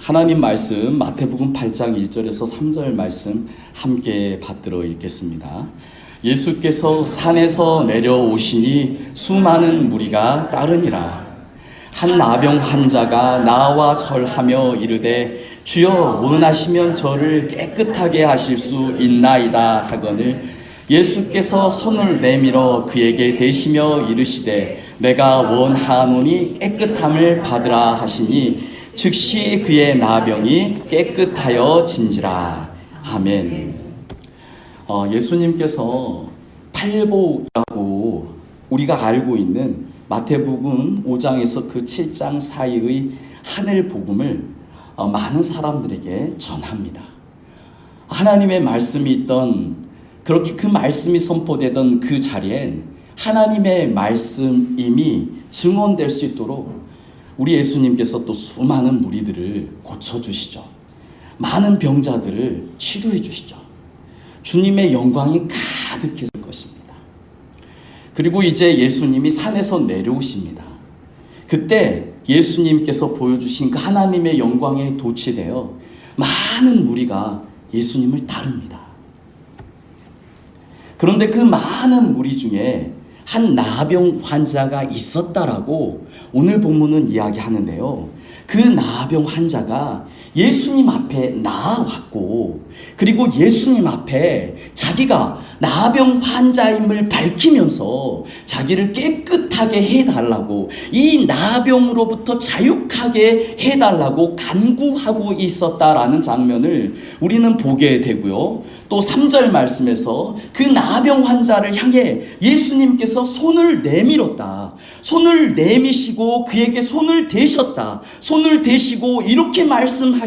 하나님 말씀 마태복음 8장 1절에서 3절 말씀 함께 받들어 읽겠습니다. 예수께서 산에서 내려오시니 수많은 무리가 따르니라. 한 나병 환자가 나와 절하며 이르되 주여 원하시면 저를 깨끗하게 하실 수 있나이다 하거늘 예수께서 손을 내밀어 그에게 대시며 이르시되 내가 원하노니 깨끗함을 받으라 하시니 즉시 그의 나병이 깨끗하여 진지라. 아멘. 예수님께서 팔복이라고 우리가 알고 있는 마태복음 5장에서 그 7장 사이의 하늘 복음을 많은 사람들에게 전합니다. 하나님의 말씀이 있던, 그렇게 그 말씀이 선포되던 그 자리엔 하나님의 말씀임이 증언될 수 있도록 우리 예수님께서 또 수많은 무리들을 고쳐주시죠. 많은 병자들을 치료해 주시죠. 주님의 영광이 가득했을 것입니다. 그리고 이제 예수님이 산에서 내려오십니다. 그때 예수님께서 보여주신 그 하나님의 영광에 도취되어 많은 무리가 예수님을 따릅니다. 그런데 그 많은 무리 중에 한 나병 환자가 있었다라고 오늘 본문은 이야기하는데요. 그 나병 환자가 예수님 앞에 나아왔고, 그리고 예수님 앞에 자기가 나병 환자임을 밝히면서 자기를 깨끗하게 해달라고, 이 나병으로부터 자유하게 해달라고 간구하고 있었다라는 장면을 우리는 보게 되고요. 또 3절 말씀에서 그 나병 환자를 향해 예수님께서 손을 내밀었다. 손을 내미시고 그에게 손을 대셨다. 손을 대시고 이렇게 말씀하셨다.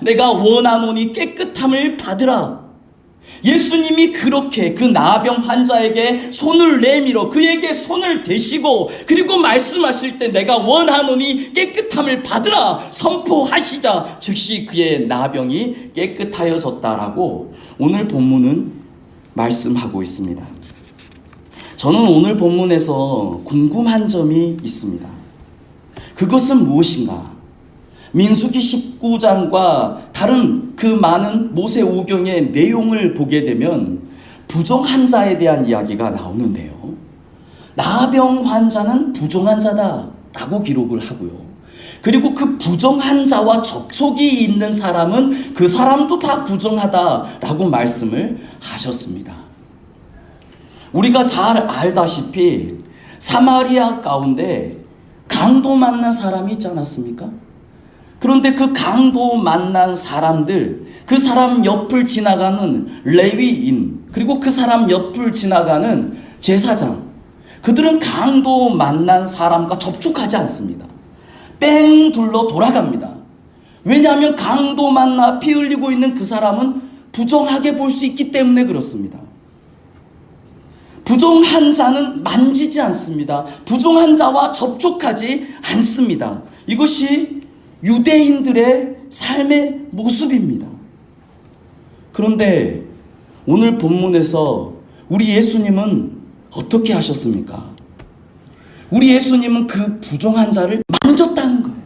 내가 원하노니 깨끗함을 받으라. 예수님이 그렇게 그 나병 환자에게 손을 내밀어 그에게 손을 대시고 그리고 말씀하실 때 내가 원하노니 깨끗함을 받으라 선포하시자 즉시 그의 나병이 깨끗하여졌다라고 오늘 본문은 말씀하고 있습니다. 저는 오늘 본문에서 궁금한 점이 있습니다. 그것은 무엇인가? 민수기 19장과 다른 그 많은 모세오경의 내용을 보게 되면 부정한 자에 대한 이야기가 나오는데요. 나병 환자는 부정한 자다라고 기록을 하고요. 그리고 그 부정한 자와 접촉이 있는 사람은 그 사람도 다 부정하다라고 말씀을 하셨습니다. 우리가 잘 알다시피 사마리아 가운데 강도 만난 사람이 있지 않았습니까? 그런데 그 강도 만난 사람들, 그 사람 옆을 지나가는 레위인, 그리고 그 사람 옆을 지나가는 제사장, 그들은 강도 만난 사람과 접촉하지 않습니다. 뺑 둘러 돌아갑니다. 왜냐하면 강도 만나 피 흘리고 있는 그 사람은 부정하게 볼 수 있기 때문에 그렇습니다. 부정한 자는 만지지 않습니다. 부정한 자와 접촉하지 않습니다. 이것이 유대인들의 삶의 모습입니다. 그런데 오늘 본문에서 우리 예수님은 어떻게 하셨습니까? 우리 예수님은 그 부정한 자를 만졌다는 거예요.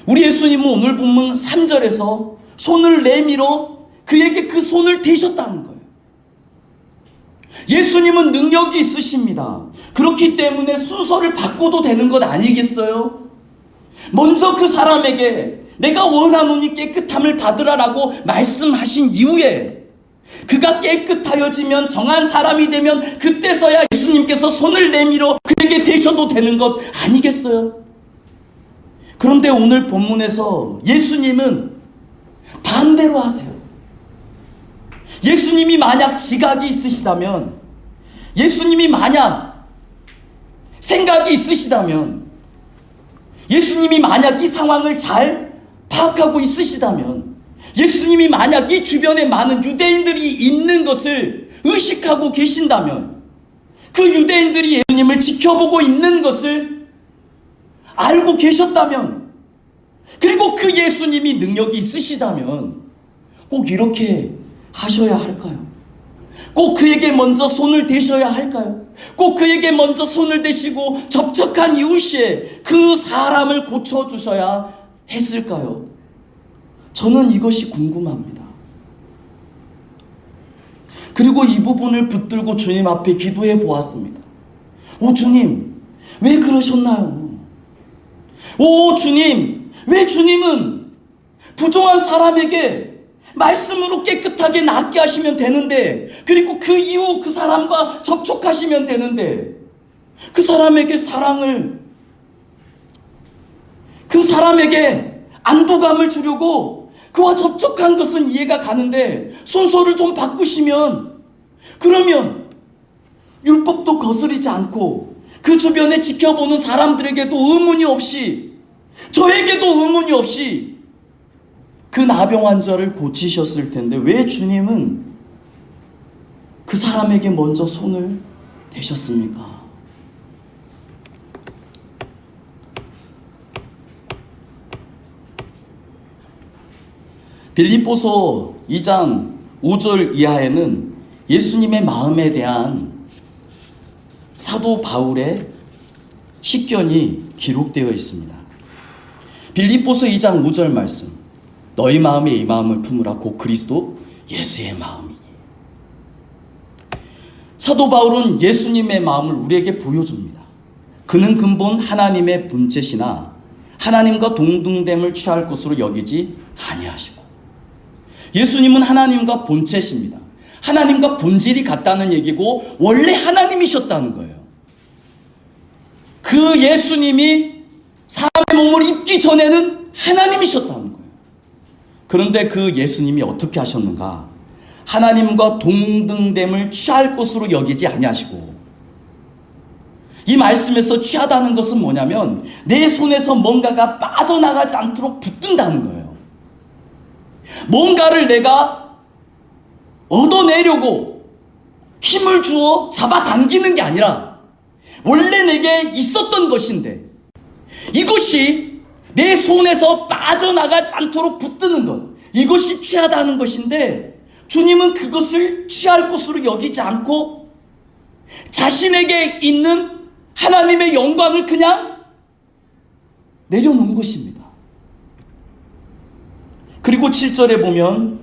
우리 예수님은 오늘 본문 3절에서 손을 내밀어 그에게 그 손을 대셨다는 거예요. 예수님은 능력이 있으십니다. 그렇기 때문에 순서를 바꿔도 되는 것 아니겠어요? 먼저 그 사람에게 내가 원하노니 깨끗함을 받으라라고 말씀하신 이후에 그가 깨끗하여지면 정한 사람이 되면 그때서야 예수님께서 손을 내밀어 그에게 대셔도 되는 것 아니겠어요? 그런데 오늘 본문에서 예수님은 반대로 하세요. 예수님이 만약 지각이 있으시다면, 예수님이 만약 생각이 있으시다면, 예수님이 만약 이 상황을 잘 파악하고 있으시다면, 예수님이 만약 이 주변에 많은 유대인들이 있는 것을 의식하고 계신다면, 그 유대인들이 예수님을 지켜보고 있는 것을 알고 계셨다면, 그리고 그 예수님이 능력이 있으시다면 꼭 이렇게 하셔야 할까요? 꼭 그에게 먼저 손을 대셔야 할까요? 꼭 그에게 먼저 손을 대시고 접촉한 이웃에 그 사람을 고쳐주셔야 했을까요? 저는 이것이 궁금합니다. 그리고 이 부분을 붙들고 주님 앞에 기도해 보았습니다. 오 주님, 왜 그러셨나요? 오 주님, 왜 주님은 부정한 사람에게 말씀으로 깨끗하게 낫게 하시면 되는데, 그리고 그 이후 그 사람과 접촉하시면 되는데, 그 사람에게 사랑을, 그 사람에게 안도감을 주려고 그와 접촉한 것은 이해가 가는데 순서를 좀 바꾸시면, 그러면 율법도 거스르지 않고 그 주변에 지켜보는 사람들에게도 의문이 없이, 저에게도 의문이 없이 그 나병 환자를 고치셨을 텐데 왜 주님은 그 사람에게 먼저 손을 대셨습니까? 빌립보서 2장 5절 이하에는 예수님의 마음에 대한 사도 바울의 식견이 기록되어 있습니다. 빌립보서 2장 5절 말씀, 너희 마음에 이 마음을 품으라 곧 그리스도 예수의 마음이니. 사도 바울은 예수님의 마음을 우리에게 보여줍니다. 그는 근본 하나님의 본체시나 하나님과 동등됨을 취할 것으로 여기지 아니하시고, 예수님은 하나님과 본체십니다. 하나님과 본질이 같다는 얘기고 원래 하나님이셨다는 거예요. 그 예수님이 사람의 몸을 입기 전에는 하나님이셨다는 거예요. 그런데 그 예수님이 어떻게 하셨는가? 하나님과 동등됨을 취할 것으로 여기지 아니하시고, 이 말씀에서 취하다는 것은 뭐냐면 내 손에서 뭔가가 빠져나가지 않도록 붙든다는 거예요. 뭔가를 내가 얻어내려고 힘을 주어 잡아당기는 게 아니라 원래 내게 있었던 것인데 이것이 내 손에서 빠져나가지 않도록 붙드는 것, 이것이 취하다는 것인데 주님은 그것을 취할 것으로 여기지 않고 자신에게 있는 하나님의 영광을 그냥 내려놓은 것입니다. 그리고 7절에 보면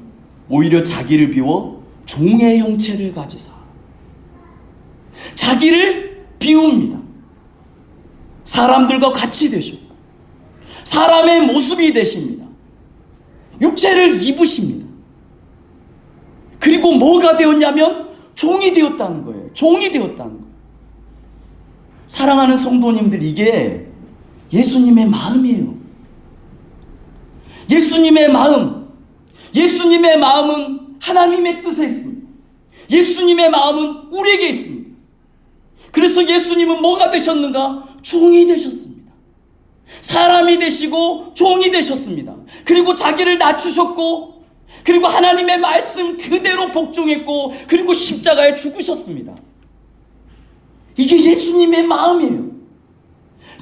오히려 자기를 비워 종의 형체를 가지사, 자기를 비웁니다. 사람들과 같이 되시고 사람의 모습이 되십니다. 육체를 입으십니다. 그리고 뭐가 되었냐면 종이 되었다는 거예요. 종이 되었다는 거예요. 사랑하는 성도님들, 이게 예수님의 마음이에요. 예수님의 마음, 예수님의 마음은 하나님의 뜻에 있습니다. 예수님의 마음은 우리에게 있습니다. 그래서 예수님은 뭐가 되셨는가? 종이 되셨습니다. 사람이 되시고 종이 되셨습니다. 그리고 자기를 낮추셨고, 그리고 하나님의 말씀 그대로 복종했고, 그리고 십자가에 죽으셨습니다. 이게 예수님의 마음이에요.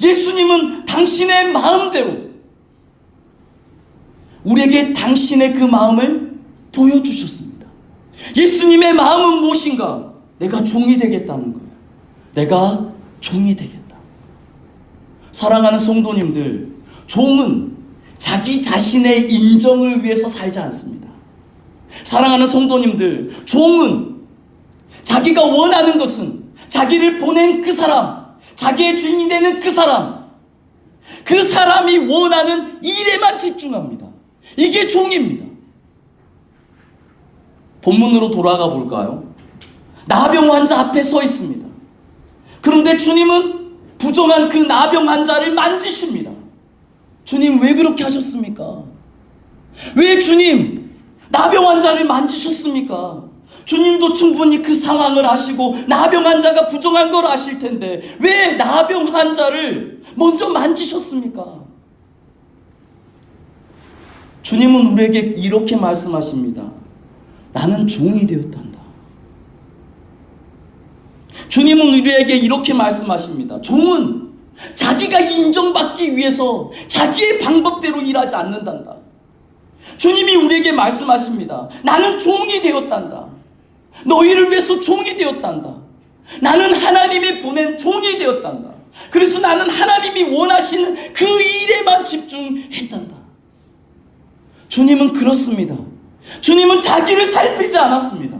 예수님은 당신의 마음대로 우리에게 당신의 그 마음을 보여주셨습니다. 예수님의 마음은 무엇인가? 내가 종이 되겠다는 거예요. 내가 종이 되겠다. 사랑하는 성도님들, 종은 자기 자신의 인정을 위해서 살지 않습니다. 사랑하는 성도님들, 종은 자기가 원하는 것은 자기를 보낸 그 사람, 자기의 주인이 되는 그 사람이 원하는 일에만 집중합니다. 이게 종입니다. 본문으로 돌아가 볼까요? 나병 환자 앞에 서 있습니다. 그런데 주님은 부정한 그 나병 환자를 만지십니다. 주님, 왜 그렇게 하셨습니까? 왜 주님 나병 환자를 만지셨습니까? 주님도 충분히 그 상황을 아시고 나병 환자가 부정한 걸 아실 텐데 왜 나병 환자를 먼저 만지셨습니까? 주님은 우리에게 이렇게 말씀하십니다. 나는 종이 되었단다. 주님은 우리에게 이렇게 말씀하십니다. 종은 자기가 인정받기 위해서 자기의 방법대로 일하지 않는단다. 주님이 우리에게 말씀하십니다. 나는 종이 되었단다. 너희를 위해서 종이 되었단다. 나는 하나님이 보낸 종이 되었단다. 그래서 나는 하나님이 원하시는 그 일에만 집중했단다. 주님은 그렇습니다. 주님은 자기를 살피지 않았습니다.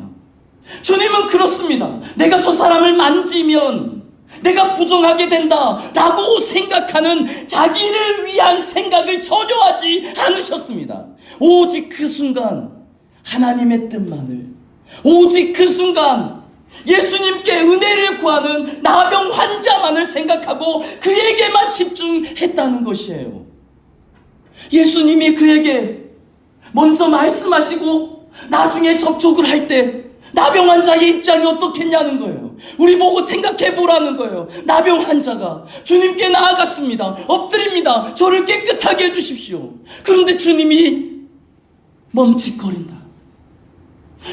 주님은 그렇습니다. 내가 저 사람을 만지면 내가 부정하게 된다 라고 생각하는 자기를 위한 생각을 전혀 하지 않으셨습니다. 오직 그 순간 하나님의 뜻만을, 오직 그 순간 예수님께 은혜를 구하는 나병 환자만을 생각하고 그에게만 집중했다는 것이에요. 예수님이 그에게 먼저 말씀하시고 나중에 접촉을 할 때 나병 환자의 입장이 어떻겠냐는 거예요. 우리 보고 생각해 보라는 거예요. 나병 환자가 주님께 나아갔습니다. 엎드립니다. 저를 깨끗하게 해주십시오. 그런데 주님이 멈칫거린다.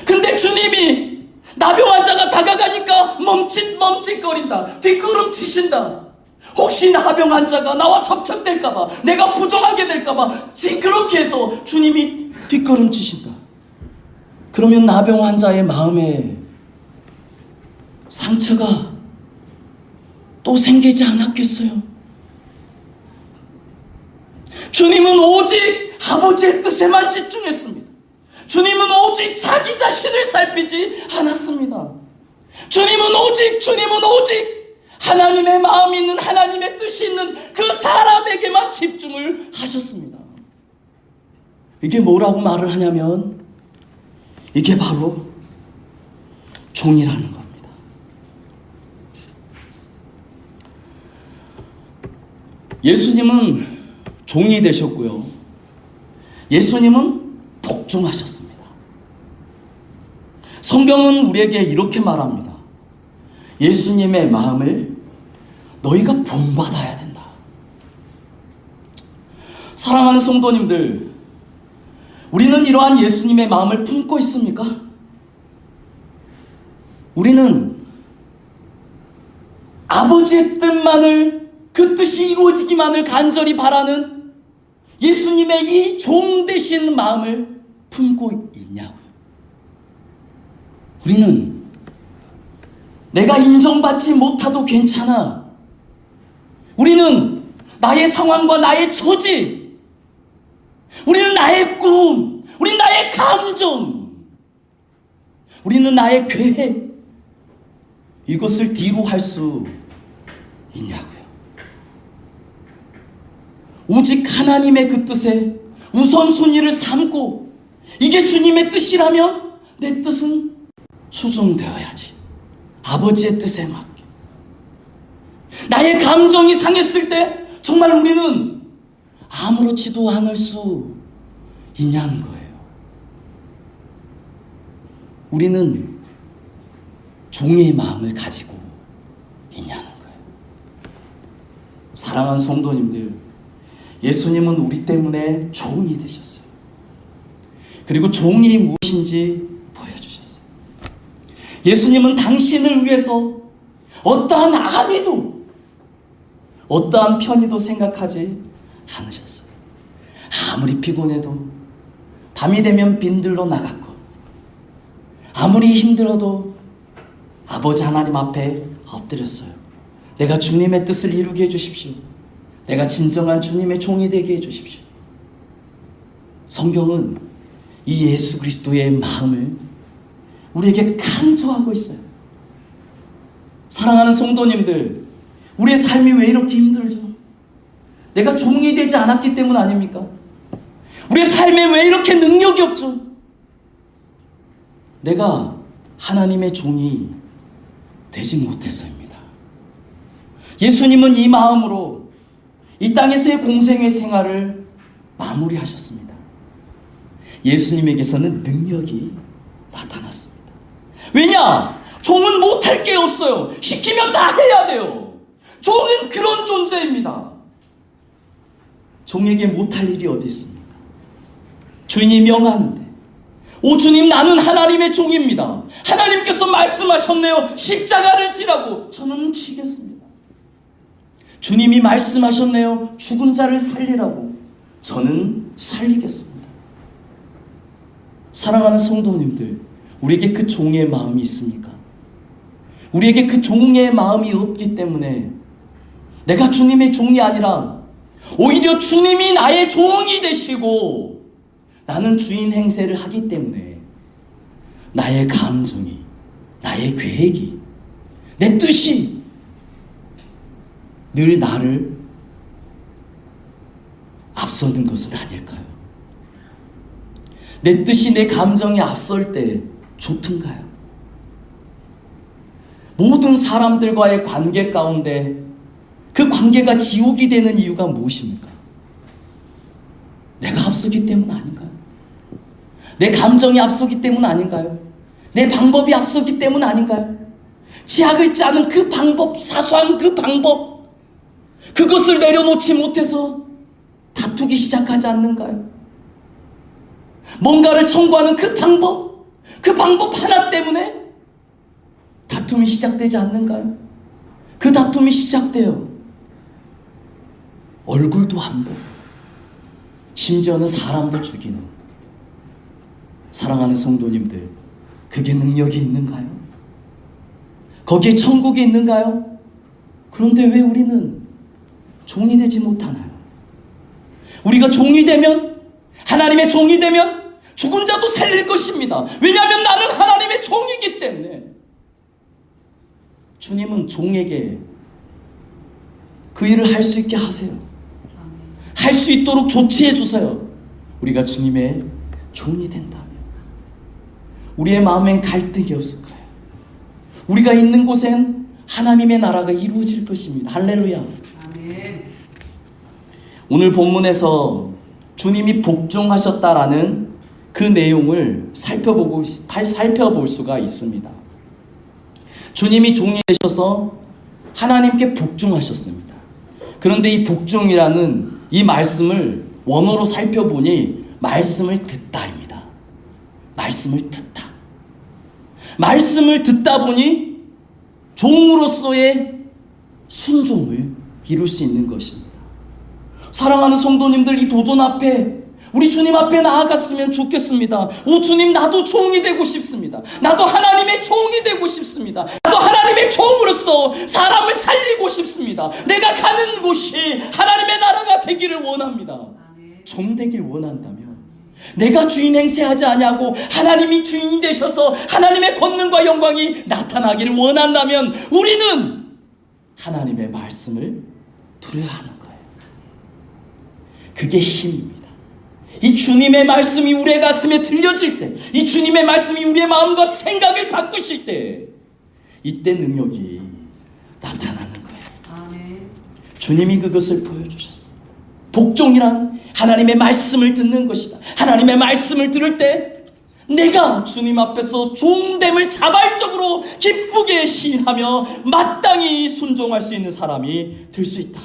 근데 주님이 나병 환자가 다가가니까 멈칫거린다. 뒷걸음 치신다. 혹시 나병 환자가 나와 접촉될까봐, 내가 부정하게 될까봐 그렇게 해서 주님이 뒷걸음 치신다. 그러면 나병 환자의 마음에 상처가 또 생기지 않았겠어요? 주님은 오직 아버지의 뜻에만 집중했습니다. 주님은 오직 자기 자신을 살피지 않았습니다. 주님은 오직 하나님의 마음이 있는, 하나님의 뜻이 있는 그 사람에게만 집중을 하셨습니다. 이게 뭐라고 말을 하냐면 이게 바로 종이라는 겁니다. 예수님은 종이 되셨고요. 예수님은 복종하셨습니다. 성경은 우리에게 이렇게 말합니다. 예수님의 마음을 너희가 본받아야 된다. 사랑하는 성도님들, 우리는 이러한 예수님의 마음을 품고 있습니까? 우리는 아버지의 뜻만을, 그 뜻이 이루어지기만을 간절히 바라는 예수님의 이 종 되신 마음을 품고 있냐고요. 우리는 내가 인정받지 못해도 괜찮아. 우리는 나의 상황과 나의 처지, 우리는 나의 꿈, 우리는 나의 감정, 우리는 나의 계획, 이것을 뒤로 할 수 있냐고요. 오직 하나님의 그 뜻에 우선순위를 삼고 이게 주님의 뜻이라면 내 뜻은 수정되어야지. 아버지의 뜻에 맞게. 나의 감정이 상했을 때 정말 우리는 아무렇지도 않을 수 있냐는 거예요. 우리는 종의 마음을 가지고 있냐는 거예요. 사랑하는 성도님들, 예수님은 우리 때문에 종이 되셨어요. 그리고 종이 무엇인지 보여주셨어요. 예수님은 당신을 위해서 어떠한 안위도, 어떠한 편의도 생각하지 않으셨어요. 아무리 피곤해도 밤이 되면 빈들로 나갔고, 아무리 힘들어도 아버지 하나님 앞에 엎드렸어요. 내가 주님의 뜻을 이루게 해주십시오. 내가 진정한 주님의 종이 되게 해주십시오. 성경은 이 예수 그리스도의 마음을 우리에게 강조하고 있어요. 사랑하는 성도님들, 우리의 삶이 왜 이렇게 힘들죠? 내가 종이 되지 않았기 때문 아닙니까? 우리의 삶에 왜 이렇게 능력이 없죠? 내가 하나님의 종이 되지 못해서입니다. 예수님은 이 마음으로 이 땅에서의 공생의 생활을 마무리하셨습니다. 예수님에게서는 능력이 나타났습니다. 왜냐? 종은 못할 게 없어요. 시키면 다 해야 돼요. 종은 그런 존재입니다. 종에게 못할 일이 어디 있습니까? 주인이 명하는데, 오 주님, 나는 하나님의 종입니다. 하나님께서 말씀하셨네요. 십자가를 지라고. 저는 지겠습니다. 주님이 말씀하셨네요. 죽은 자를 살리라고. 저는 살리겠습니다. 사랑하는 성도님들, 우리에게 그 종의 마음이 있습니까? 우리에게 그 종의 마음이 없기 때문에 내가 주님의 종이 아니라 오히려 주님이 나의 종이 되시고 나는 주인 행세를 하기 때문에 나의 감정이, 나의 계획이, 내 뜻이 늘 나를 앞서는 것은 아닐까요? 내 뜻이 내 감정이 앞설 때 좋던가요? 모든 사람들과의 관계 가운데 그 관계가 지옥이 되는 이유가 무엇입니까? 내가 앞서기 때문 아닌가요? 내 감정이 앞서기 때문 아닌가요? 내 방법이 앞서기 때문 아닌가요? 지약을 짜는 그 방법, 사소한 그 방법, 그것을 내려놓지 못해서 다투기 시작하지 않는가요? 뭔가를 청구하는 그 방법 하나 때문에 다툼이 시작되지 않는가요? 그 다툼이 시작돼요. 얼굴도 안 보고 심지어는 사람도 죽이는, 사랑하는 성도님들, 그게 능력이 있는가요? 거기에 천국이 있는가요? 그런데 왜 우리는 종이 되지 못하나요? 우리가 종이 되면, 하나님의 종이 되면 죽은 자도 살릴 것입니다. 왜냐하면 나는 하나님의 종이기 때문에. 주님은 종에게 그 일을 할 수 있게 하세요. 할 수 있도록 조치해 주세요. 우리가 주님의 종이 된다면 우리의 마음엔 갈등이 없을 거예요. 우리가 있는 곳엔 하나님의 나라가 이루어질 것입니다. 할렐루야. 아멘. 오늘 본문에서 주님이 복종하셨다라는 그 내용을 살펴볼 수가 있습니다. 주님이 종이 되셔서 하나님께 복종하셨습니다. 그런데 이 복종이라는 이 말씀을 원어로 살펴보니 말씀을 듣다입니다. 말씀을 듣다. 말씀을 듣다 보니 종으로서의 순종을 이룰 수 있는 것입니다. 사랑하는 성도님들, 이 도전 앞에 우리 주님 앞에 나아갔으면 좋겠습니다. 오 주님, 나도 종이 되고 싶습니다. 나도 하나님의 종이 되고 싶습니다. 나도 하나님의 종으로서 사람을 살리고 싶습니다. 내가 가는 곳이 하나님의 나라가 되기를 원합니다. 종 되길 원한다면, 내가 주인 행세하지 아니하고 하나님이 주인이 되셔서 하나님의 권능과 영광이 나타나기를 원한다면 우리는 하나님의 말씀을 들어야 하는 거예요. 그게 힘입니다. 이 주님의 말씀이 우리의 가슴에 들려질 때, 이 주님의 말씀이 우리의 마음과 생각을 바꾸실 때, 이때 능력이 나타나는 거예요. 아멘. 주님이 그것을 보여주셨습니다. 복종이란 하나님의 말씀을 듣는 것이다. 하나님의 말씀을 들을 때 내가 주님 앞에서 종됨을 자발적으로 기쁘게 시인하며 마땅히 순종할 수 있는 사람이 될 수 있다.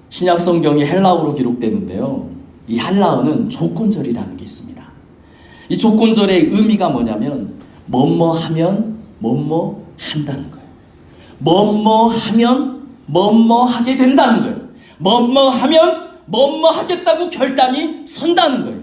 신약 성경이 헬라어로 기록되는데요, 이 헬라어는 조건절이라는 게 있습니다. 이 조건절의 의미가 뭐냐면 뭐뭐 하면 뭐뭐 한다는 거예요. 뭐뭐 하면 뭐뭐 하게 된다는 거예요. 뭐뭐 하면 뭐뭐 하겠다고 결단이 선다는 거예요.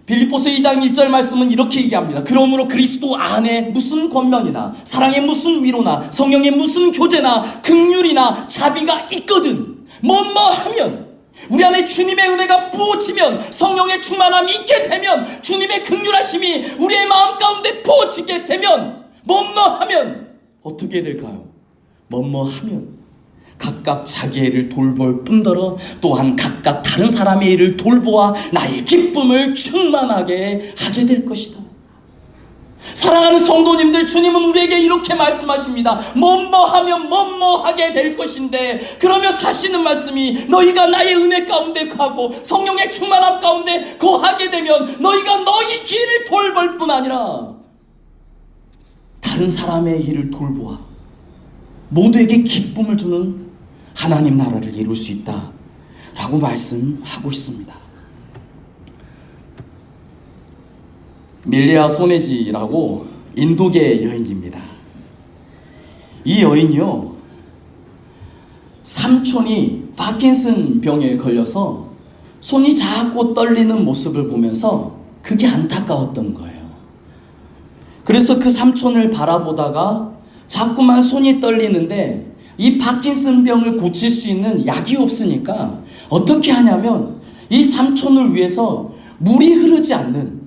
빌립보서 2장 1절 말씀은 이렇게 얘기합니다. 그러므로 그리스도 안에 무슨 권면이나 사랑의 무슨 위로나 성령의 무슨 교제나 긍휼이나 자비가 있거든. 뭐뭐 하면, 우리 안에 주님의 은혜가 부어지면, 성령의 충만함이 있게 되면, 주님의 긍휼하심이 우리의 마음 가운데 부어지게 되면, 뭐뭐 하면 어떻게 될까요? 뭐뭐 하면 각각 자기의 일을 돌볼 뿐더러 또한 각각 다른 사람의 일을 돌보아 나의 기쁨을 충만하게 하게 될 것이다. 사랑하는 성도님들, 주님은 우리에게 이렇게 말씀하십니다. 뭐뭐 하면 뭐뭐 하게 될 것인데, 그러면 사시는 말씀이 너희가 나의 은혜 가운데 가고 성령의 충만함 가운데 거하게 되면 너희가 너희 길을 돌볼 뿐 아니라 다른 사람의 일을 돌보아 모두에게 기쁨을 주는 하나님 나라를 이룰 수 있다 라고 말씀하고 있습니다. 밀리아 소네지라고 인도계 여인입니다. 이 여인이요, 삼촌이 파킨슨 병에 걸려서 손이 자꾸 떨리는 모습을 보면서 그게 안타까웠던 거예요. 그래서 그 삼촌을 바라보다가 자꾸만 손이 떨리는데 이 파킨슨병을 고칠 수 있는 약이 없으니까 어떻게 하냐면 이 삼촌을 위해서 물이 흐르지 않는,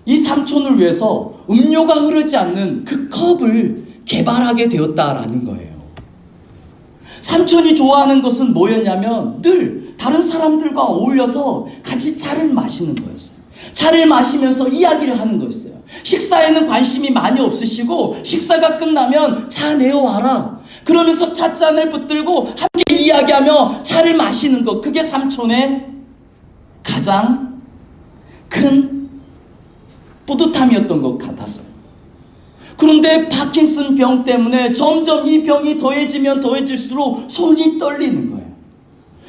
이 삼촌을 위해서 음료가 흐르지 않는 그 컵을 개발하게 되었다라는 거예요. 삼촌이 좋아하는 것은 뭐였냐면 늘 다른 사람들과 어울려서 같이 차를 마시는 거였어요. 차를 마시면서 이야기를 하는 거였어요. 식사에는 관심이 많이 없으시고 식사가 끝나면 차 내어와라 그러면서 찻잔을 붙들고 함께 이야기하며 차를 마시는 것, 그게 삼촌의 가장 큰 뿌듯함이었던 것 같았어요. 그런데 파킨슨 병 때문에 점점 이 병이 더해지면 더해질수록 손이 떨리는 거예요.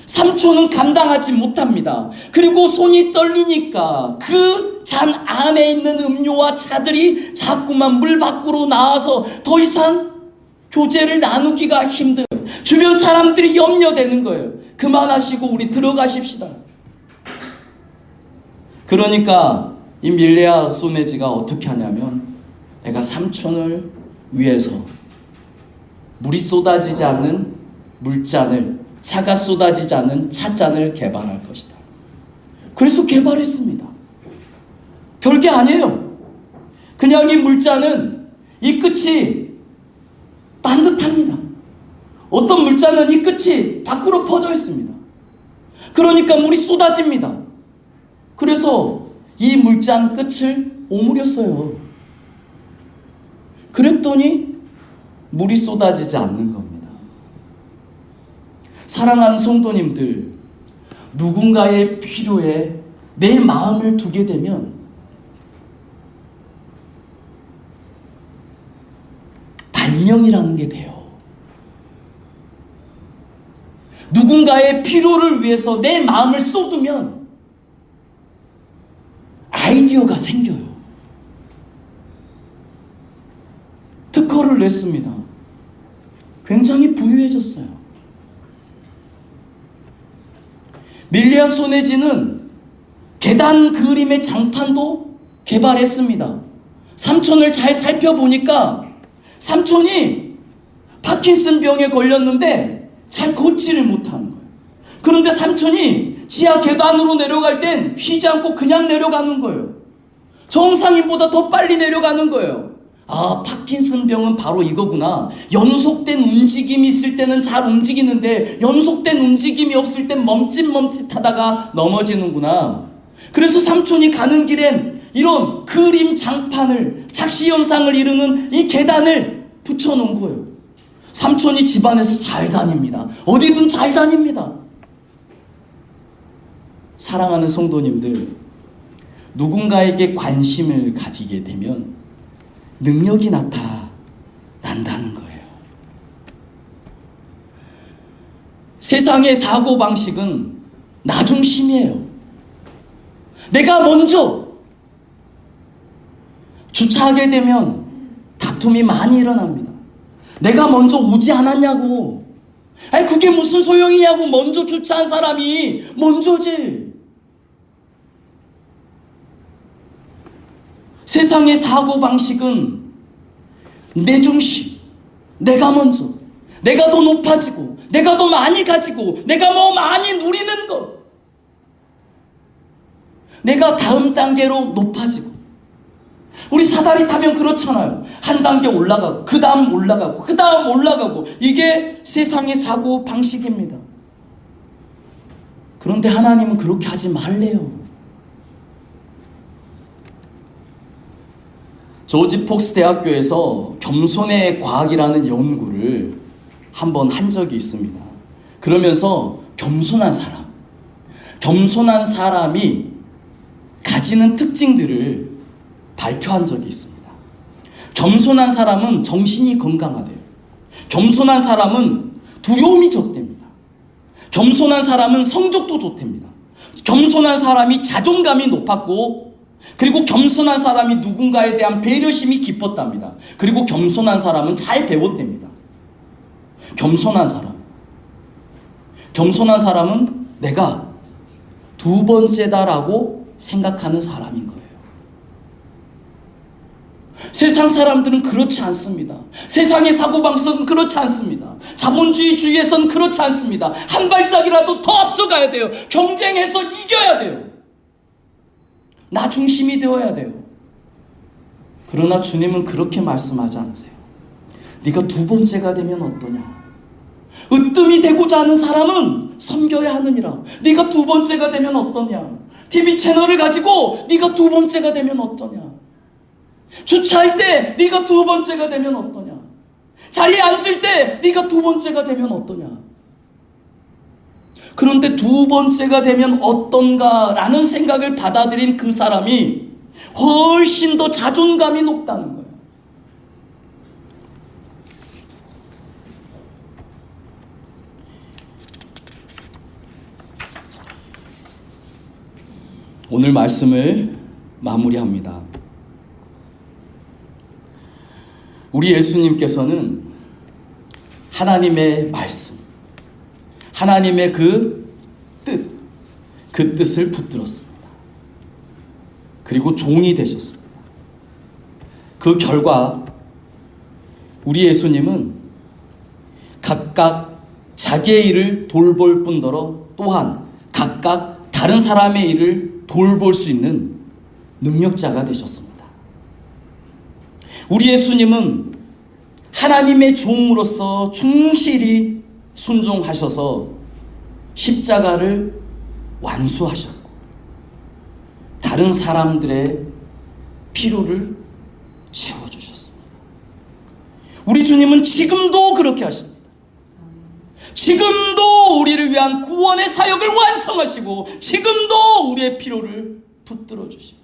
삼촌은 감당하지 못합니다. 그리고 손이 떨리니까 그 잔 안에 있는 음료와 차들이 자꾸만 물 밖으로 나와서 더 이상 교제를 나누기가 힘들어요. 주변 사람들이 염려되는 거예요. 그만하시고 우리 들어가십시다. 그러니까 이 밀레아 소네지가 어떻게 하냐면, 내가 삼촌을 위해서 물이 쏟아지지 않는 물잔을, 차가 쏟아지지 않는 찻잔을 개발할 것이다. 그래서 개발했습니다. 별게 아니에요. 그냥 이 물잔은 이 끝이 반듯합니다. 어떤 물잔은 이 끝이 밖으로 퍼져 있습니다. 그러니까 물이 쏟아집니다. 그래서 이 물잔 끝을 오므렸어요. 그랬더니 물이 쏟아지지 않는 겁니다. 사랑하는 성도님들, 누군가의 필요에 내 마음을 두게 되면 발명이라는 게 돼요. 누군가의 필요를 위해서 내 마음을 쏟으면 아이디어가 생겨요. 특허를 냈습니다. 굉장히 부유해졌어요. 밀레아 소네지는 계단 그림의 장판도 개발했습니다. 삼촌을 잘 살펴보니까 삼촌이 파킨슨 병에 걸렸는데 잘 걷지를 못하는 거예요. 그런데 삼촌이 지하 계단으로 내려갈 땐 쉬지 않고 그냥 내려가는 거예요. 정상인보다 더 빨리 내려가는 거예요. 아, 파킨슨 병은 바로 이거구나. 연속된 움직임이 있을 때는 잘 움직이는데 연속된 움직임이 없을 땐 멈칫멈칫하다가 넘어지는구나. 그래서 삼촌이 가는 길엔 이런 그림 장판을, 착시현상을 이루는 이 계단을 붙여놓은 거예요. 삼촌이 집안에서 잘 다닙니다. 어디든 잘 다닙니다. 사랑하는 성도님들, 누군가에게 관심을 가지게 되면 능력이 나타난다는 거예요. 세상의 사고방식은 나중심이에요. 내가 먼저 주차하게 되면 다툼이 많이 일어납니다. 내가 먼저 오지 않았냐고. 아니 그게 무슨 소용이냐고. 먼저 주차한 사람이 먼저지. 세상의 사고방식은 내 중심, 내가 먼저, 내가 더 높아지고, 내가 더 많이 가지고, 내가 뭐 많이 누리는 것, 내가 다음 단계로 높아지고. 우리 사다리 타면 그렇잖아요. 한 단계 올라가고 그 다음 올라가고 그 다음 올라가고. 이게 세상의 사고방식입니다. 그런데 하나님은 그렇게 하지 말래요. 조지 폭스 대학교에서 겸손의 과학이라는 연구를 한번 한 적이 있습니다. 그러면서 겸손한 사람이 가지는 특징들을 발표한 적이 있습니다. 겸손한 사람은 정신이 건강하대요. 겸손한 사람은 두려움이 적답니다. 겸손한 사람은 성적도 좋답니다. 겸손한 사람이 자존감이 높았고, 그리고 겸손한 사람이 누군가에 대한 배려심이 깊었답니다. 그리고 겸손한 사람은 잘 배웠답니다. 겸손한 사람은 내가 두 번째다라고 생각하는 사람인 거예요. 세상 사람들은 그렇지 않습니다. 세상의 사고방식은 그렇지 않습니다. 자본주의에선 그렇지 않습니다. 한 발짝이라도 더 앞서가야 돼요. 경쟁해서 이겨야 돼요. 나 중심이 되어야 돼요. 그러나 주님은 그렇게 말씀하지 않으세요. 네가 두 번째가 되면 어떠냐? 으뜸이 되고자 하는 사람은 섬겨야 하느니라. 네가 두 번째가 되면 어떠냐? TV 채널을 가지고 네가 두 번째가 되면 어떠냐? 주차할 때 네가 두 번째가 되면 어떠냐? 자리에 앉을 때 네가 두 번째가 되면 어떠냐? 그런데 두 번째가 되면 어떤가라는 생각을 받아들인 그 사람이 훨씬 더 자존감이 높다는 거예요. 오늘 말씀을 마무리합니다. 우리 예수님께서는 하나님의 말씀, 하나님의 그 뜻을 붙들었습니다. 그리고 종이 되셨습니다. 그 결과 우리 예수님은 각각 자기의 일을 돌볼 뿐더러 또한 각각 다른 사람의 일을 돌볼 수 있는 능력자가 되셨습니다. 우리 예수님은 하나님의 종으로서 충실히 순종하셔서 십자가를 완수하셨고 다른 사람들의 필요를 채워주셨습니다. 우리 주님은 지금도 그렇게 하십니다. 지금도 우리를 위한 구원의 사역을 완성하시고 지금도 우리의 필요를 붙들어 주십니다.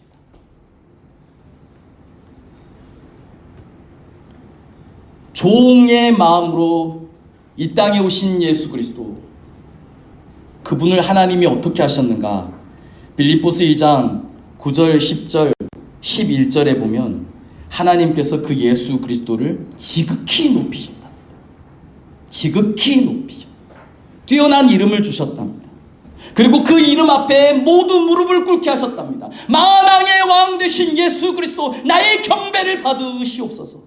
종의 마음으로 이 땅에 오신 예수 그리스도, 그분을 하나님이 어떻게 하셨는가? 빌립보서 2장 9절, 10절, 11절에 보면 하나님께서 그 예수 그리스도를 지극히 높이셨답니다. 지극히 높이셨다. 뛰어난 이름을 주셨답니다. 그리고 그 이름 앞에 모두 무릎을 꿇게 하셨답니다. 만왕의 왕 되신 예수 그리스도, 나의 경배를 받으시옵소서.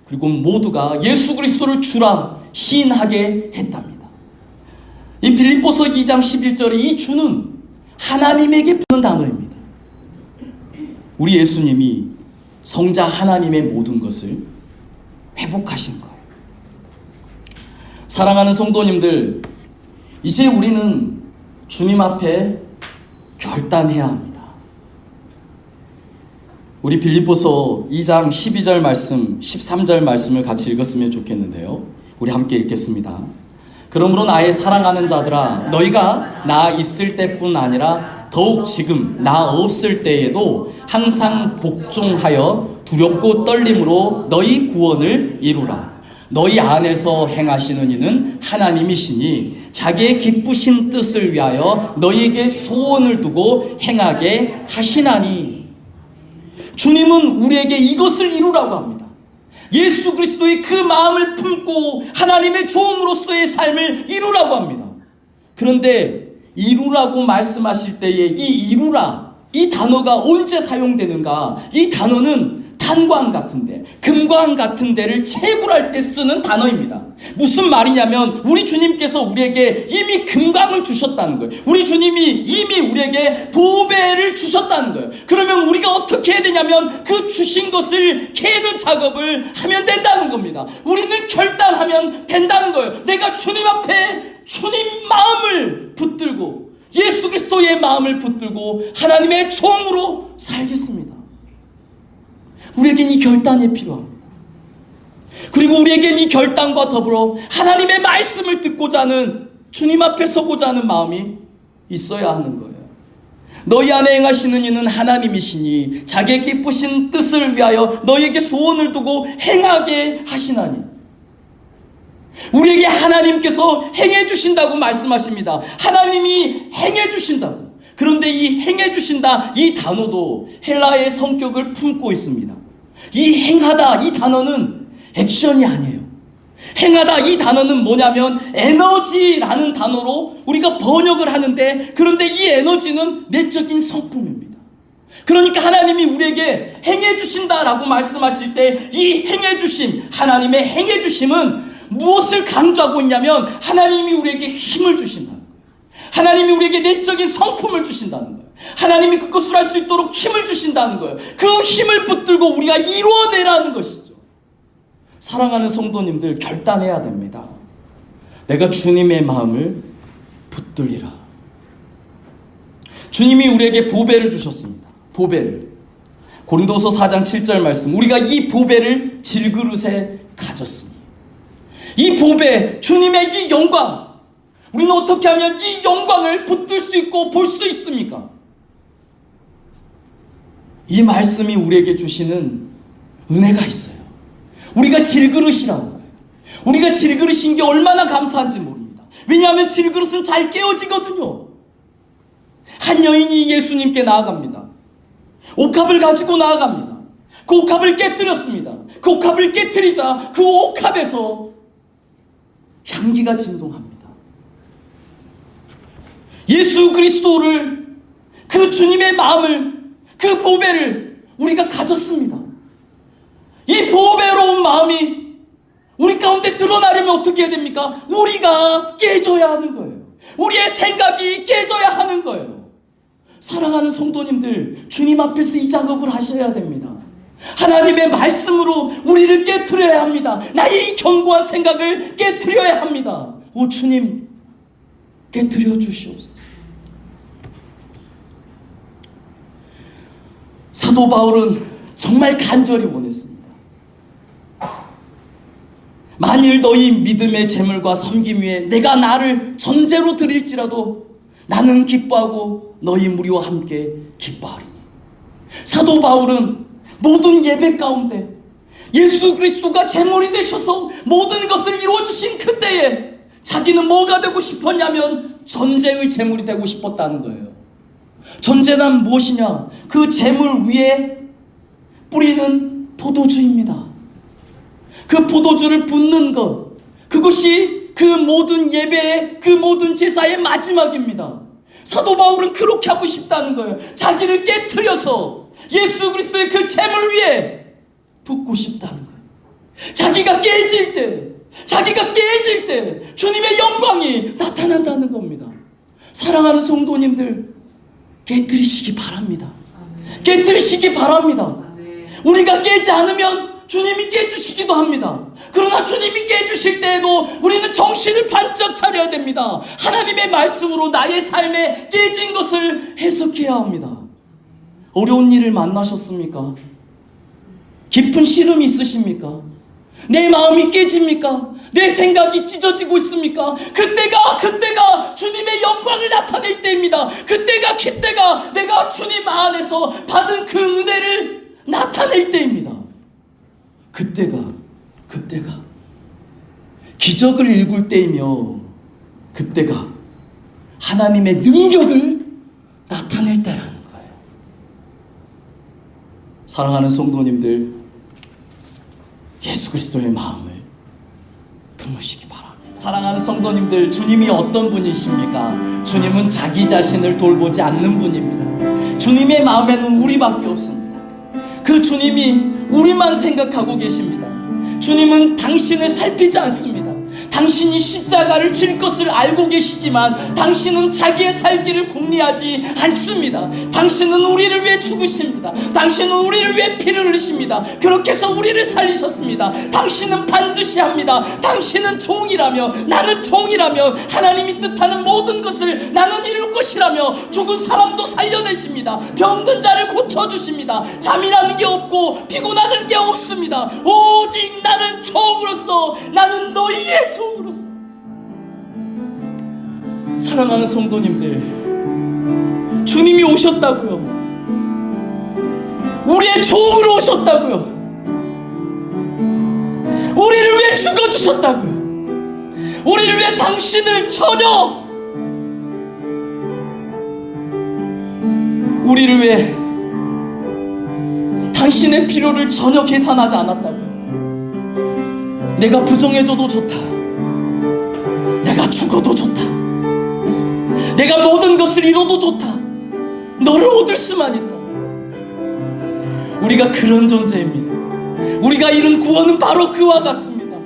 그리고 모두가 예수 그리스도를 주라 시인하게 했답니다. 이 빌립보서 2장 11절에 이 주는 하나님에게 부는 단어입니다. 우리 예수님이 성자 하나님의 모든 것을 회복하신 거예요. 사랑하는 성도님들, 이제 우리는 주님 앞에 결단해야 합니다. 우리 빌립보서 2장 12절 말씀, 13절 말씀을 같이 읽었으면 좋겠는데요. 우리 함께 읽겠습니다. 그러므로 나의 사랑하는 자들아, 너희가 나 있을 때뿐 아니라 더욱 지금 나 없을 때에도 항상 복종하여 두렵고 떨림으로 너희 구원을 이루라. 너희 안에서 행하시는 이는 하나님이시니 자기의 기쁘신 뜻을 위하여 너희에게 소원을 두고 행하게 하시나니. 주님은 우리에게 이것을 이루라고 합니다. 예수 그리스도의 그 마음을 품고 하나님의 종으로서의 삶을 이루라고 합니다. 그런데 이루라고 말씀하실 때에 이 이루라, 이 단어가 언제 사용되는가? 이 단어는 탄광 같은데, 금광 같은 데를 채굴할 때 쓰는 단어입니다. 무슨 말이냐면 우리 주님께서 우리에게 이미 금광을 주셨다는 거예요. 우리 주님이 이미 우리에게 보배를 주셨다는 거예요. 그러면 우리가 어떻게 해야 되냐면 그 주신 것을 캐는 작업을 하면 된다는 겁니다. 우리는 결단하면 된다는 거예요. 내가 주님 앞에 주님 마음을 붙들고 예수 그리스도의 마음을 붙들고 하나님의 종으로 살겠습니다. 우리에겐 이 결단이 필요합니다. 그리고 우리에겐 이 결단과 더불어 하나님의 말씀을 듣고자 하는, 주님 앞에 서고자 하는 마음이 있어야 하는 거예요. 너희 안에 행하시는 이는 하나님이시니 자기의 기쁘신 뜻을 위하여 너희에게 소원을 두고 행하게 하시나니. 우리에게 하나님께서 행해 주신다고 말씀하십니다. 하나님이 행해 주신다고. 그런데 이 행해 주신다, 이 단어도 헬라의 성격을 품고 있습니다. 이 행하다, 이 단어는 액션이 아니에요. 행하다, 이 단어는 뭐냐면 에너지라는 단어로 우리가 번역을 하는데, 그런데 이 에너지는 내적인 성품입니다. 그러니까 하나님이 우리에게 행해 주신다라고 말씀하실 때 이 행해 주심, 하나님의 행해 주심은 무엇을 강조하고 있냐면 하나님이 우리에게 힘을 주신다는 거예요. 하나님이 우리에게 내적인 성품을 주신다는 거예요. 하나님이 그것을 할 수 있도록 힘을 주신다는 거예요. 그 힘을 붙들고 우리가 이루어내라는 것이죠. 사랑하는 성도님들, 결단해야 됩니다. 내가 주님의 마음을 붙들리라. 주님이 우리에게 보배를 주셨습니다. 보배를. 고린도서 4장 7절 말씀, 우리가 이 보배를 질그릇에 가졌으니, 이 보배, 주님의 이 영광, 우리는 어떻게 하면 이 영광을 붙들 수 있고 볼 수 있습니까? 이 말씀이 우리에게 주시는 은혜가 있어요. 우리가 질그릇이라는 거예요. 우리가 질그릇인 게 얼마나 감사한지 모릅니다. 왜냐하면 질그릇은 잘 깨어지거든요. 한 여인이 예수님께 나아갑니다. 옥합을 가지고 나아갑니다. 그 옥합을 깨뜨렸습니다. 그 옥합을 깨뜨리자 그 옥합에서 향기가 진동합니다. 예수 그리스도를, 그 주님의 마음을, 그 보배를 우리가 가졌습니다. 이 보배로운 마음이 우리 가운데 드러나려면 어떻게 해야 됩니까? 우리가 깨져야 하는 거예요. 우리의 생각이 깨져야 하는 거예요. 사랑하는 성도님들, 주님 앞에서 이 작업을 하셔야 됩니다. 하나님의 말씀으로 우리를 깨트려야 합니다. 나의 이 견고한 생각을 깨트려야 합니다. 오 주님, 깨트려 주시옵소서. 사도 바울은 정말 간절히 원했습니다. 만일 너희 믿음의 재물과 섬김 위에 내가 나를 전제로 드릴지라도 나는 기뻐하고 너희 무리와 함께 기뻐하리니. 사도 바울은 모든 예배 가운데 예수 그리스도가 제물이 되셔서 모든 것을 이루어주신 그때에 자기는 뭐가 되고 싶었냐면 전제의 제물이 되고 싶었다는 거예요. 전제란 무엇이냐? 그 제물 위에 뿌리는 포도주입니다. 그 포도주를 붓는 것, 그것이 그 모든 예배의, 그 모든 제사의 마지막입니다. 사도 바울은 그렇게 하고 싶다는 거예요. 자기를 깨트려서 예수 그리스도의 그 제물 위에 붓고 싶다는 거예요. 자기가 깨질 때 주님의 영광이 나타난다는 겁니다. 사랑하는 성도님들, 깨트리시기 바랍니다. 깨트리시기 바랍니다. 우리가 깨지 않으면 주님이 깨주시기도 합니다. 그러나 주님이 깨주실 때에도 우리는 정신을 반짝 차려야 됩니다. 하나님의 말씀으로 나의 삶에 깨진 것을 해석해야 합니다. 어려운 일을 만나셨습니까? 깊은 시름이 있으십니까? 내 마음이 깨집니까? 내 생각이 찢어지고 있습니까? 그때가 주님의 영광을 나타낼 때입니다. 그때가 내가 주님 안에서 받은 그 은혜를 나타낼 때입니다. 그때가 기적을 일굴 때이며 그때가 하나님의 능력을 나타낼 때라는 거예요. 사랑하는 성도님들, 예수 그리스도의 마음을 품으시기 바랍니다. 사랑하는 성도님들, 주님이 어떤 분이십니까? 주님은 자기 자신을 돌보지 않는 분입니다. 주님의 마음에는 우리밖에 없습니다. 그 주님이 우리만 생각하고 계십니다. 주님은 당신을 살피지 않습니다. 당신이 십자가를 질 것을 알고 계시지만 당신은 자기의 살기를 궁리하지 않습니다. 당신은 우리를 위해 죽으십니다. 당신은 우리를 위해 피를 흘리십니다. 그렇게 해서 우리를 살리셨습니다. 당신은 반드시 합니다. 당신은 종이라며, 나는 종이라며, 하나님이 뜻하는 모든 것을 나는 이룰 것이라며 죽은 사람도 살려내십니다. 병든 자를 고쳐주십니다. 잠이라는 게 없고 피곤하는 게 없습니다. 오직 나는 종으로서, 나는 너희의 종으로서. 사랑하는 성도님들, 주님이 오셨다고요. 우리의 종으로 오셨다고요. 우리를 위해 죽어주셨다고요. 우리를 위해 당신을 전혀, 우리를 위해 당신의 필요를 전혀 계산하지 않았다고요. 내가 부정해줘도 좋다, 내가 죽어도 좋다, 내가 모든 것을 잃어도 좋다, 너를 얻을 수만 있다. 우리가 그런 존재입니다. 우리가 이룬 구원은 바로 그와 같습니다.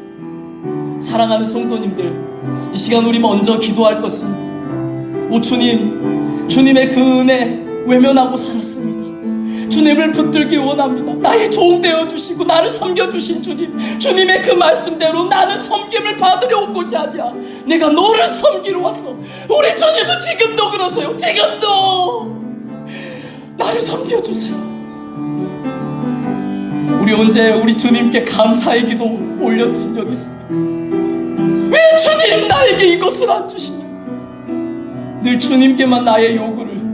사랑하는 성도님들, 이 시간 우리 먼저 기도할 것은 주님의 그 은혜 외면하고 살았습니다. 주님을 붙들기 원합니다. 나의 종 되어주시고 나를 섬겨주신 주님의 그 말씀대로 나는 섬김을 받으려 온 것이 아니야. 내가 너를 섬기러 왔어. 우리 주님은 지금도 그러세요. 지금도 나를 섬겨주세요. 우리 언제 우리 주님께 감사의 기도 올려드린 적 있습니까? 왜 주님 나에게 이것을 안 주시냐고. 늘 주님께만 나의 요구를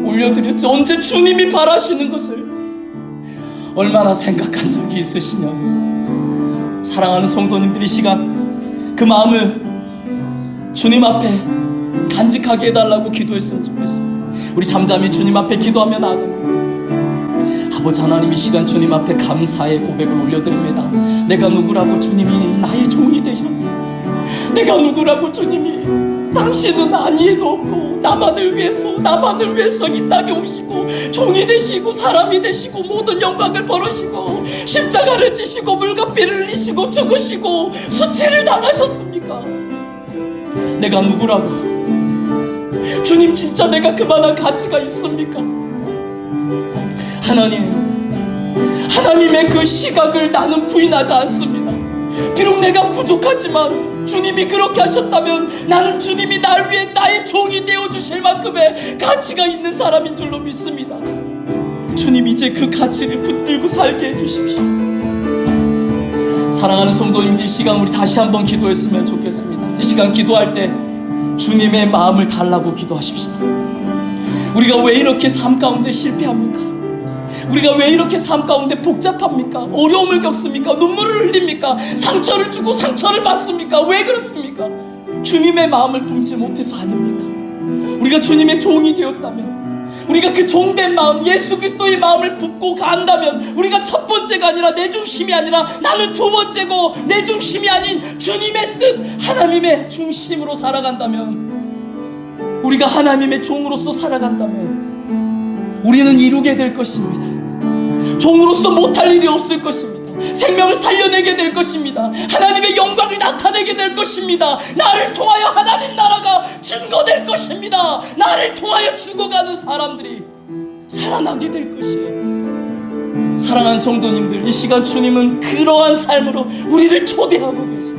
올려드렸지 언제 주님이 바라시는 것을 얼마나 생각한 적이 있으시냐고. 사랑하는 성도님들이 이 시간 그 마음을 주님 앞에 간직하게 해달라고 기도했으면 좋겠습니다. 우리 잠잠히 주님 앞에 기도하며 나아갑니다. 아버지 하나님, 이 시간 주님 앞에 감사의 고백을 올려드립니다. 내가 누구라고 주님이 나의 종이 되셨어요. 내가 누구라고 주님이 당신은 아니에도 없고 나만을 위해서 이 땅에 오시고 종이 되시고 사람이 되시고 모든 영광을 벌으시고 십자가를 지시고 물값비를 흘리시고 죽으시고 수치를 당하셨습니까? 내가 누구라고? 주님, 진짜 내가 그만한 가치가 있습니까? 하나님의 그 시각을 나는 부인하지 않습니다. 비록 내가 부족하지만 주님이 그렇게 하셨다면 나는 주님이 날 위해 나의 종이 되어주실 만큼의 가치가 있는 사람인 줄로 믿습니다. 주님, 이제 그 가치를 붙들고 살게 해주십시오. 사랑하는 성도님들, 이 시간 우리 다시 한번 기도했으면 좋겠습니다. 이 시간 기도할 때 주님의 마음을 달라고 기도하십시다. 우리가 왜 이렇게 삶 가운데 실패합니까? 우리가 왜 이렇게 삶 가운데 복잡합니까? 어려움을 겪습니까? 눈물을 흘립니까? 상처를 주고 상처를 받습니까? 왜 그렇습니까? 주님의 마음을 품지 못해서 아닙니까? 우리가 주님의 종이 되었다면, 우리가 그 종된 마음, 예수 그리스도의 마음을 품고 간다면, 우리가 첫 번째가 아니라 내 중심이 아니라 나는 두 번째고 내 중심이 아닌 주님의 뜻, 하나님의 중심으로 살아간다면, 우리가 하나님의 종으로서 살아간다면 우리는 이루게 될 것입니다. 종으로서 못할 일이 없을 것입니다. 생명을 살려내게 될 것입니다. 하나님의 영광을 나타내게 될 것입니다. 나를 통하여 하나님 나라가 증거될 것입니다. 나를 통하여 죽어가는 사람들이 살아나게 될 것이에요. 사랑하는 성도님들, 이 시간 주님은 그러한 삶으로 우리를 초대하고 계세요.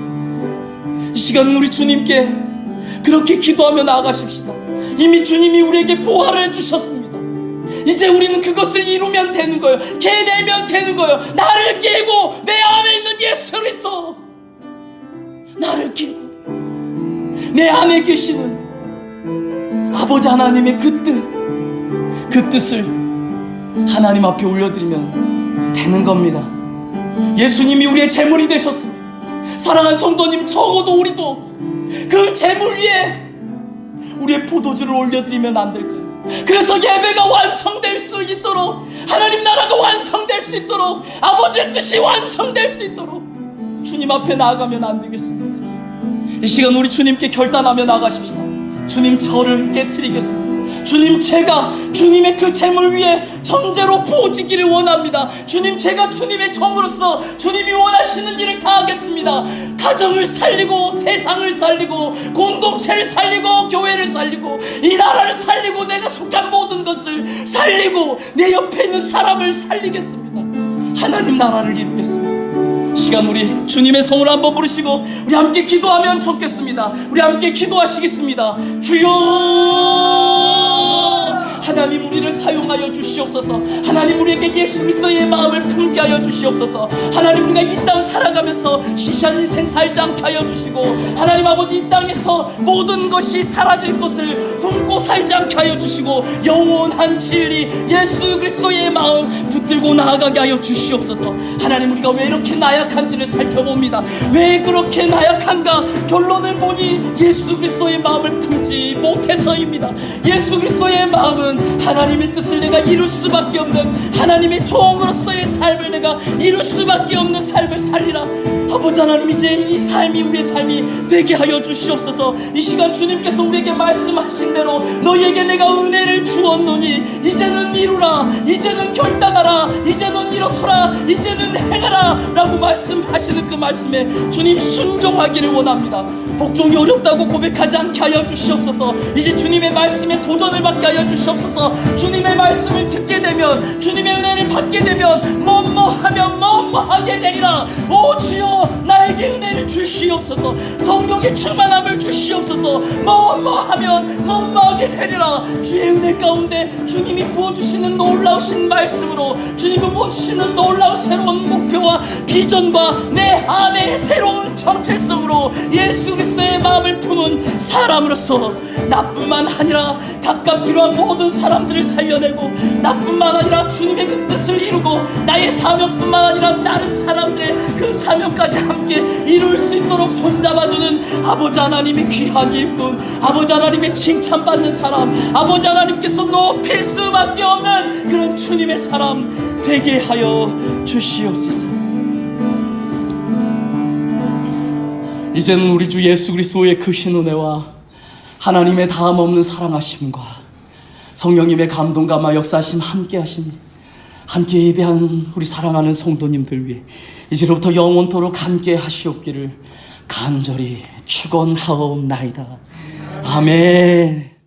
이 시간 우리 주님께 그렇게 기도하며 나아가십시다. 이미 주님이 우리에게 보화를 해주셨습니다. 이제 우리는 그것을 이루면 되는 거예요. 깨내면 되는 거예요. 나를 깨고 내 안에 있는 예수 그리스도, 나를 깨고 내 안에 계시는 아버지 하나님의 그 뜻을 하나님 앞에 올려드리면 되는 겁니다. 예수님이 우리의 제물이 되셨습니다. 사랑하는 성도님, 적어도 우리도 그 제물 위에 우리의 포도주를 올려드리면 안 될까요? 그래서 예배가 완성될 수 있도록, 하나님 나라가 완성될 수 있도록, 아버지의 뜻이 완성될 수 있도록 주님 앞에 나아가면 안 되겠습니까? 이 시간 우리 주님께 결단하며 나가십시다. 주님, 저를 깨트리겠습니다. 주님, 제가 주님의 그 재물 위에 전제로 부어지기를 원합니다. 주님, 제가 주님의 종으로서 주님이 원하시는 일을 다 하겠습니다. 가정을 살리고 세상을 살리고 공동체를 살리고 교회를 살리고 이 나라를 살리고 내가 속한 모든 것을 살리고 내 옆에 있는 사람을 살리겠습니다. 하나님 나라를 이루겠습니다. 시간 우리 주님의 성을 한번 부르시고 우리 함께 기도하면 좋겠습니다. 우리 함께 기도하시겠습니다. 주여, 하나님 우리를 사용하여 주시옵소서. 하나님 우리에게 예수 그리스도의 마음을 품게 하여 주시옵소서. 하나님 우리가 이 땅 살아가면서 시시한 인생 살지 않게 하여 주시고, 하나님 아버지 이 땅에서 모든 것이 사라질 것을 품고 살지 않게 하여 주시고, 영원한 진리 예수 그리스도의 마음 붙들고 나아가게 하여 주시옵소서. 하나님 우리가 왜 이렇게 나약한지를 살펴봅니다. 왜 그렇게 나약한가? 결론을 보니 예수 그리스도의 마음을 품지 못해서입니다. 예수 그리스도의 마음은 하나님의 뜻을 내가 이룰 수밖에 없는, 하나님의 종으로서의 삶을 내가 이룰 수밖에 없는 삶을 살리라. 아버지 하나님, 이제 이 삶이 우리의 삶이 되게 하여 주시옵소서. 이 시간 주님께서 우리에게 말씀하신 대로 너희에게 내가 은혜를 주어 주었노니 이제는 이루라, 이제는 결단하라, 이제는 일어서라, 이제는 행하라 라고 말씀하시는 그 말씀에 주님 순종하기를 원합니다. 복종이 어렵다고 고백하지 않게 하여 주시옵소서. 이제 주님의 말씀에 도전을 받게 하여 주시옵소서. 주님의 말씀을 듣게 되면, 주님의 은혜를 받게 되면 뭐뭐하면 뭐뭐하게 되리라. 오 주여, 나에게 은혜를 주시옵소서. 성령의 충만함을 주시옵소서. 뭐뭐하면 뭐뭐하게 되리라. 주의 은혜 가운데 주님이 부어주시는 놀라우신 말씀으로, 주님이 부어주시는 놀라운 새로운 목표와 비전과 내 안의 새로운 정체성으로 예수 그리스도의 마음을 품은 사람으로서 나뿐만 아니라 각각 필요한 모든 사람들을 살려내고, 나뿐만 아니라 주님의 그 뜻을 이루고, 나의 사명뿐만 아니라 다른 사람들의 그 사명까지 함께 이룰 수 있도록 손잡아주는 아버지 하나님의 귀한 일꾼, 아버지 하나님의 칭찬받는 사람, 아버지 하나님께서 높일 수밖에 없는 그런 주님의 사람 되게 하여 주시옵소서. 이제는 우리 주 예수 그리스도의 그 흰 은혜와 하나님의 다함없는 사랑하심과 성령님의 감동감화 역사하심 함께 하시니, 함께 예배하는 우리 사랑하는 성도님들 위해 이제로부터 영원토록 함께 하시옵기를 간절히 축원하옵나이다. 아멘.